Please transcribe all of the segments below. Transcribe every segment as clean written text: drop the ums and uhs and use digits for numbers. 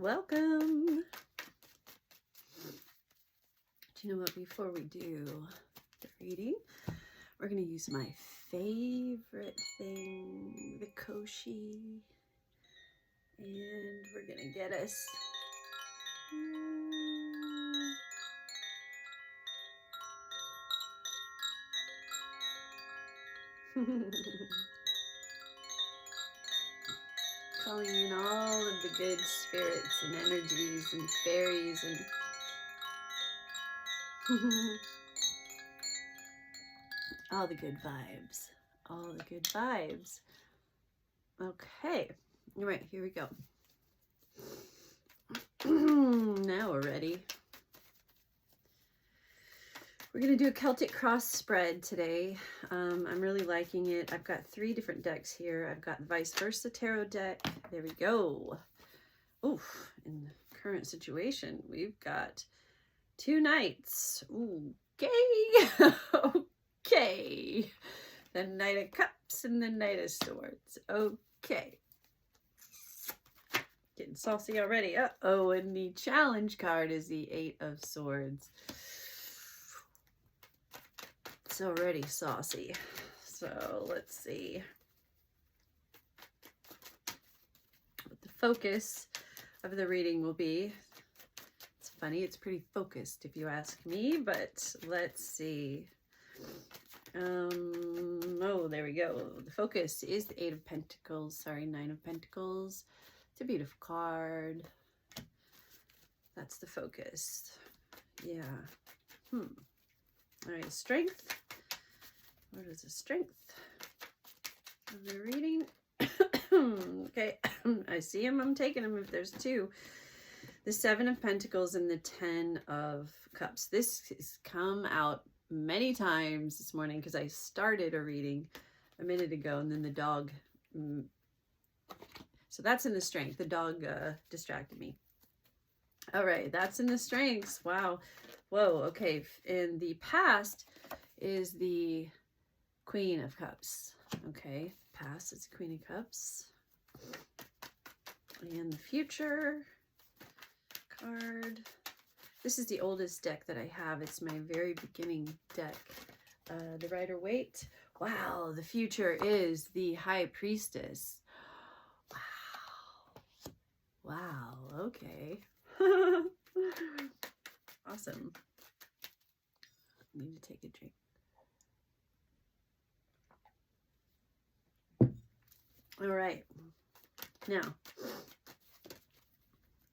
welcome. Do you know what? Before we do the reading, we're going to use my favorite thing, the Koshi, and we're going to get us calling in all of the good spirits and energies and fairies and all the good vibes. All the good vibes. Okay. All right, here we go. Now we're ready. We're going to do a Celtic cross spread today. I'm really liking it. I've got 3 different decks here. I've got Vice Versa Tarot deck. There we go. Oof. In the current situation, we've got 2 Knights. Okay. Okay. The Knight of Cups and the Knight of Swords. Okay. Getting saucy already. Uh-oh, and the challenge card is the 8 of Swords. It's already saucy. So let's see what the focus of the reading will be. It's funny, it's pretty focused if you ask me, but let's see. Oh, there we go. The focus is the 8 of Pentacles. Sorry, 9 of Pentacles. It's a beautiful card. That's the focus. Yeah. All right, strength. What is the strength of the reading? Okay, I see him. I'm taking him if there's 2. The 7 of Pentacles and the 10 of Cups. This has come out many times this morning because I started a reading a minute ago and then the dog. So that's in the strength. The dog distracted me. All right, that's in the strengths. Wow. Whoa, okay. In the past is the Queen of Cups. Okay, past is Queen of Cups. And the future card. This is the oldest deck that I have. It's my very beginning deck. The Rider-Waite. Wow, the future is the High Priestess. Wow. Wow, okay. Awesome. I need to take a drink. All right. Now,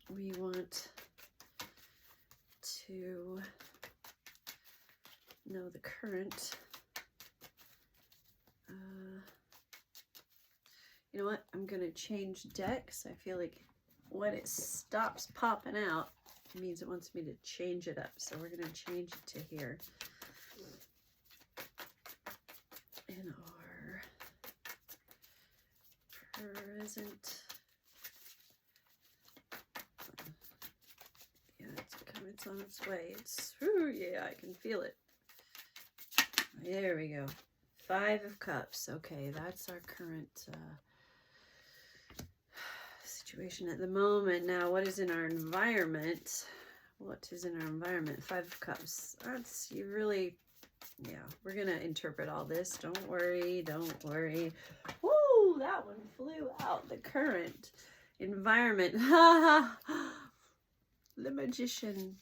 we want to know the current. You know what? I'm going to change decks. I feel like when it stops popping out, it means it wants me to change it up. So we're going to change it to here. In our present. Yeah, it's on its way. Yeah, I can feel it. There we go. 5 of Cups. Okay, that's our current situation at the moment. Now, what is in our environment? What is in our environment? 5 of Cups. That's, you really, yeah, we're going to interpret all this. Don't worry. Don't worry. Woo, that one flew out. The current environment. The Magician.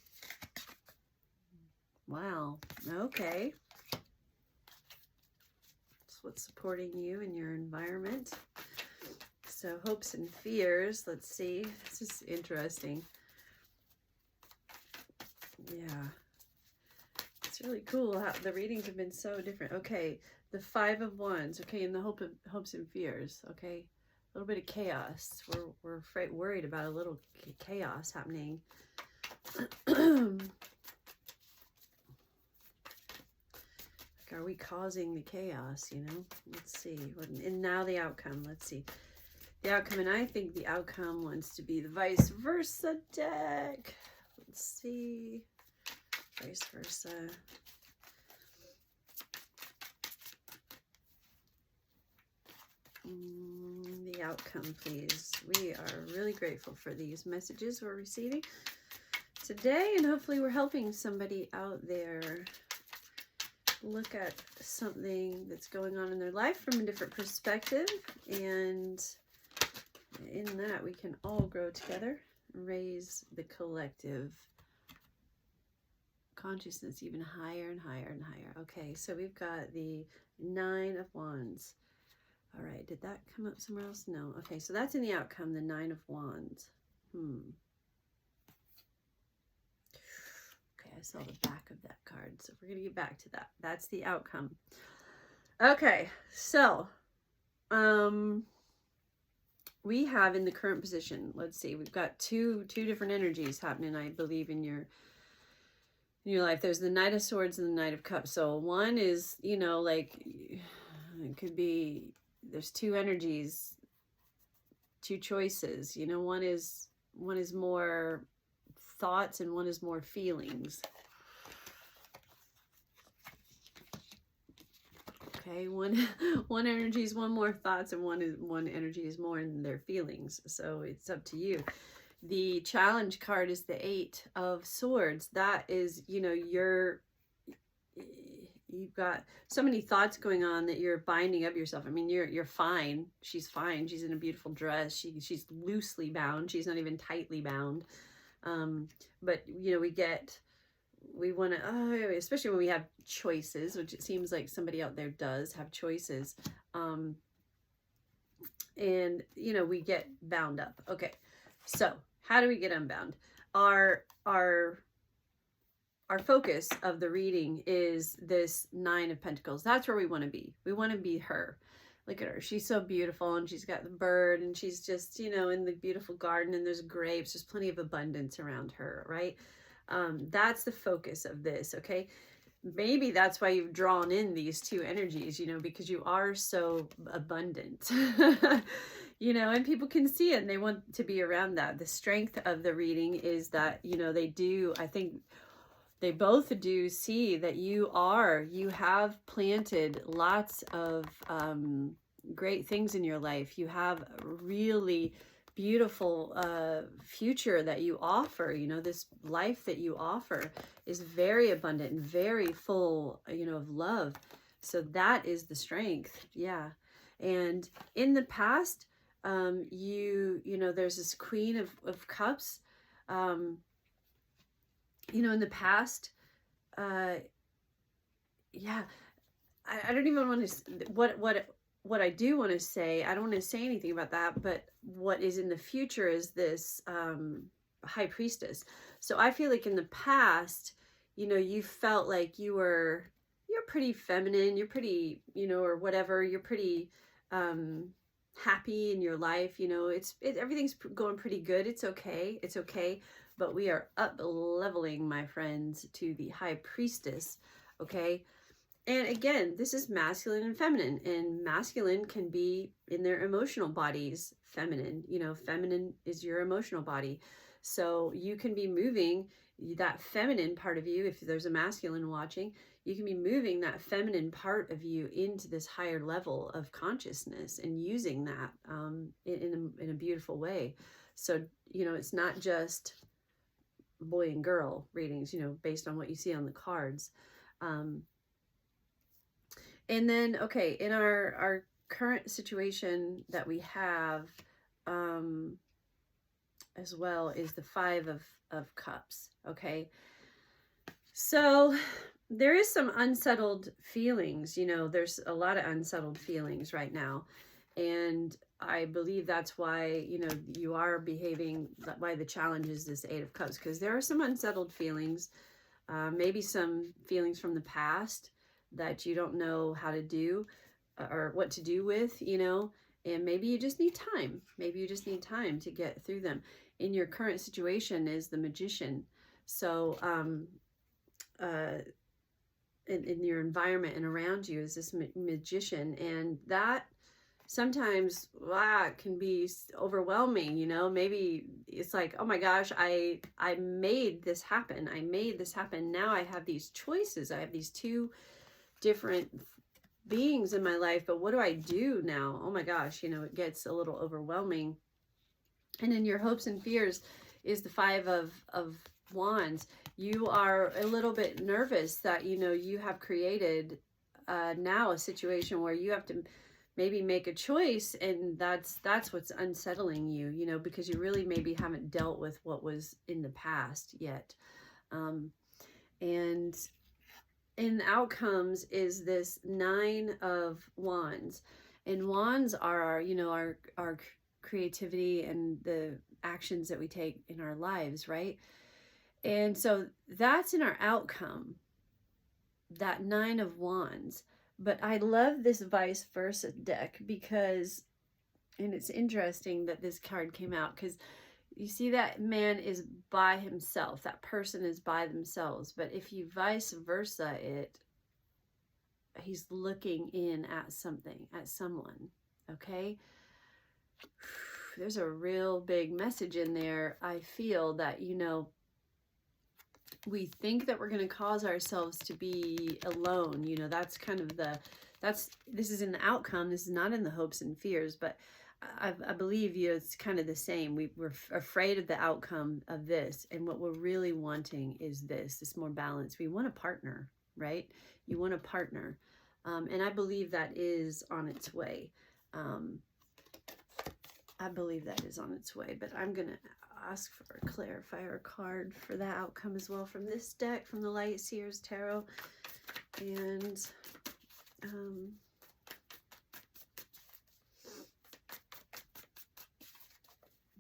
Wow. Okay. That's what's supporting you in your environment. So hopes and fears. Let's see. This is interesting. Yeah. It's really cool how the readings have been so different. Okay. The 5 of Wands. Okay. And the hopes and fears. Okay. A little bit of chaos. We're worried about a little chaos happening. Are we causing the chaos, you know? Let's see. And now the outcome. Let's see. The outcome, and I think the outcome wants to be the Vice Versa deck. Let's see. Vice Versa. The the outcome, please. We are really grateful for these messages we're receiving today, and hopefully we're helping somebody out there look at something that's going on in their life from a different perspective, and in that we can all grow together, raise the collective consciousness even higher and higher and higher. Okay, so we've got the 9 of Wands. All right, did that come up somewhere else? No. Okay, so that's in the outcome, the 9 of Wands. Okay, I saw the back of that card, so we're going to get back to that. That's the outcome. Okay, so we have in the current position, let's see, we've got two different energies happening, I believe, in your life. There's the Knight of Swords and the Knight of Cups. So one is, you know, like, it could be, there's two energies, two choices, you know, one is more thoughts and one is more feelings. Okay, one energy is one more thoughts, and one energy is more in their feelings. So it's up to you. The challenge card is the 8 of Swords. That is, you know, you've got so many thoughts going on that you're binding up yourself. I mean, you're fine. She's fine. She's in a beautiful dress. She's loosely bound. She's not even tightly bound. But you know, we want to, especially when we have choices, which it seems like somebody out there does have choices. And you know, we get bound up. Okay. So how do we get unbound? Our focus of the reading is this 9 of Pentacles. That's where we want to be. We want to be her. Look at her. She's so beautiful, and she's got the bird, and she's just, you know, in the beautiful garden, and there's grapes. There's plenty of abundance around her, right? That's the focus of this, okay? Maybe that's why you've drawn in these two energies, you know, because you are so abundant. You know, and people can see it and they want to be around that. The strength of the reading is that, you know, they do, I think they both do see that you have planted lots of great things in your life. You have a really beautiful future that you offer. You know, this life that you offer is very abundant and very full, you know, of love. So that is the strength. Yeah. And in the past, you know, there's this Queen of Cups. You know, in the past, yeah, I don't even want to, what I do want to say, I don't want to say anything about that, but what is in the future is this High Priestess. So I feel like in the past, you know, you felt like you're pretty feminine, you're pretty, you know, or whatever, you're pretty happy in your life, you know, everything's going pretty good. It's okay. It's okay. But we are up leveling, my friends, to the High Priestess. Okay. And again, this is masculine and feminine, and masculine can be in their emotional bodies. Feminine, you know, feminine is your emotional body. So you can be moving that feminine part of you. If there's a masculine watching, you can be moving that feminine part of you into this higher level of consciousness and using that in a beautiful way. So, you know, it's not just boy and girl readings, you know, based on what you see on the cards. And then, okay, in our current situation that we have as well is the 5 of Cups, okay? So there is some unsettled feelings, you know, there's a lot of unsettled feelings right now. And I believe that's why, you know, you are behaving, why the challenge is this 8 of Cups, because there are some unsettled feelings, maybe some feelings from the past that you don't know how to do or what to do with, you know, and maybe you just need time. Maybe you just need time to get through them. In your current situation is the Magician. So in your environment and around you is this Magician, and that sometimes can be overwhelming, you know. Maybe it's like, oh my gosh, I made this happen. I made this happen. Now I have these choices. I have these two different beings in my life, but what do I do now? Oh my gosh, you know, it gets a little overwhelming. And in your hopes and fears is the Five of Wands. You are a little bit nervous that, you know, you have created now a situation where you have to maybe make a choice, and that's what's unsettling you, you know, because you really maybe haven't dealt with what was in the past yet. And in outcomes is this Nine of Wands. And wands are our, you know, our creativity and the actions that we take in our lives, right? And so that's in our outcome, that Nine of Wands. But I love this vice versa deck because, and it's interesting that this card came out because you see that man is by himself, that person is by themselves. But if you vice versa it, he's looking in at something, at someone, okay? There's a real big message in there. I feel that, you know, we think that we're going to cause ourselves to be alone. You know, that's kind of this is in the outcome. This is not in the hopes and fears, but I believe you, it's kind of the same. We're afraid of the outcome of this. And what we're really wanting is this more balance. We want a partner, right? You want a partner. And I believe that is on its way. I believe that is on its way, but I'm going to ask for a clarifier card for that outcome as well from this deck, from the Light Seers Tarot. And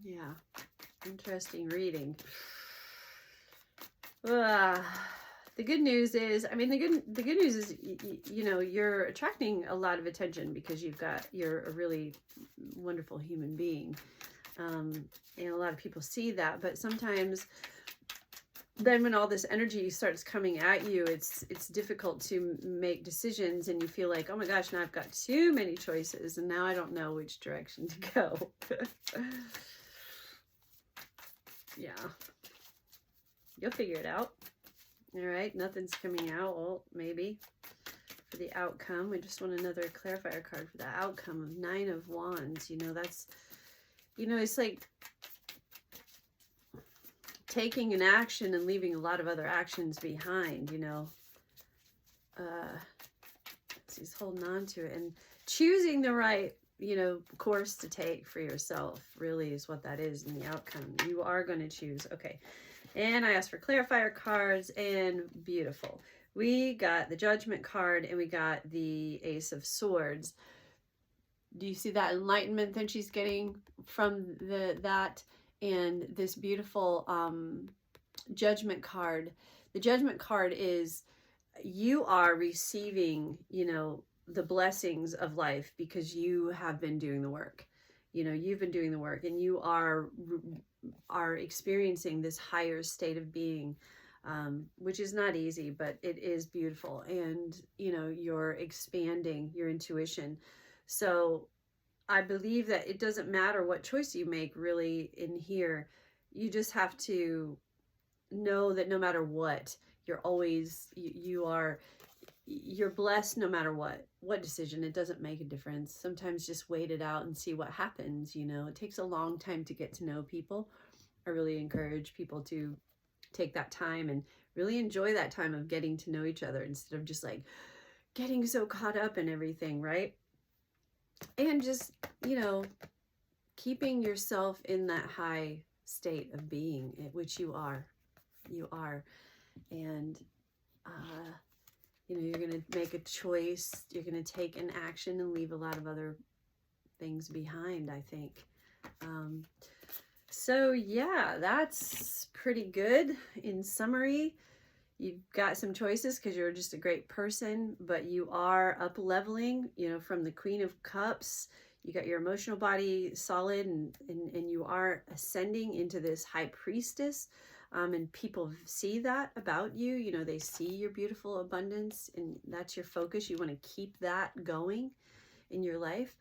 yeah, interesting reading. The good news is, I mean, the good news is, you know, you're attracting a lot of attention because you're a really wonderful human being. And a lot of people see that, but sometimes then when all this energy starts coming at you, it's difficult to make decisions, and you feel like, oh my gosh, now I've got too many choices and now I don't know which direction to go. Yeah. You'll figure it out. All right, nothing's coming out. Well, maybe for the outcome. We just want another clarifier card for the outcome of Nine of Wands. You know, that's, you know, it's like taking an action and leaving a lot of other actions behind, you know. He's holding on to it and choosing the right, you know, course to take for yourself really is what that is in the outcome. You are going to choose. Okay. And I asked for clarifier cards, and beautiful. We got the Judgment card and we got the Ace of Swords. Do you see that enlightenment that she's getting from that and this beautiful Judgment card? The Judgment card is you are receiving, you know, the blessings of life because you have been doing the work. You know, you've been doing the work, and you are experiencing this higher state of being, which is not easy, but it is beautiful. And, you know, you're expanding your intuition. So I believe that it doesn't matter what choice you make really in here. You just have to know that no matter what, you're always, you're blessed no matter what decision. It doesn't make a difference. Sometimes just wait it out and see what happens. You know, it takes a long time to get to know people. I really encourage people to take that time and really enjoy that time of getting to know each other instead of just like getting so caught up in everything, right? And just, you know, keeping yourself in that high state of being, which you are. And you know, you're going to make a choice, you're going to take an action and leave a lot of other things behind, I think. So yeah, that's pretty good. In summary, you've got some choices because you're just a great person, but you are up leveling, you know, from the Queen of Cups. You got your emotional body solid, and you are ascending into this High Priestess. And people see that about you. You know, they see your beautiful abundance, and that's your focus. You want to keep that going in your life.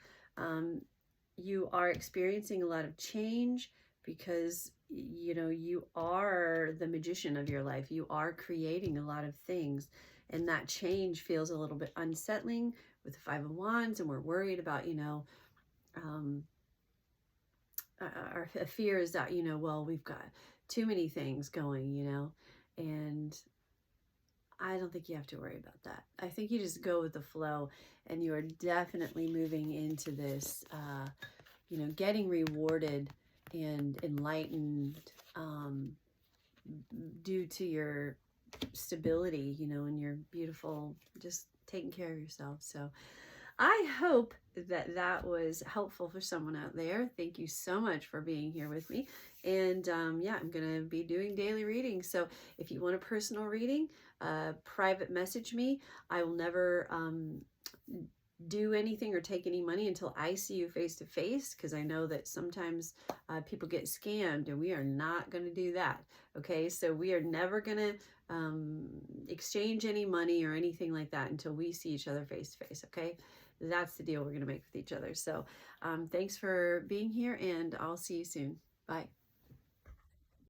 You are experiencing a lot of change because, you know, you are the magician of your life. You are creating a lot of things, and that change feels a little bit unsettling with the Five of Wands, and we're worried about, you know, our fear is that, you know, well, we've got too many things going, you know, and I don't think you have to worry about that. I think you just go with the flow, and you are definitely moving into this, you know, getting rewarded and enlightened due to your stability, you know, and your beautiful, just taking care of yourself. So I hope that that was helpful for someone out there. Thank you so much for being here with me. And yeah, I'm going to be doing daily readings. So if you want a personal reading, private message me. I will never do anything or take any money until I see you face to face, because I know that sometimes people get scammed, and we are not going to do that. Okay, so we are never going to exchange any money or anything like that until we see each other face to face. Okay, that's the deal we're going to make with each other. So thanks for being here, and I'll see you soon. Bye.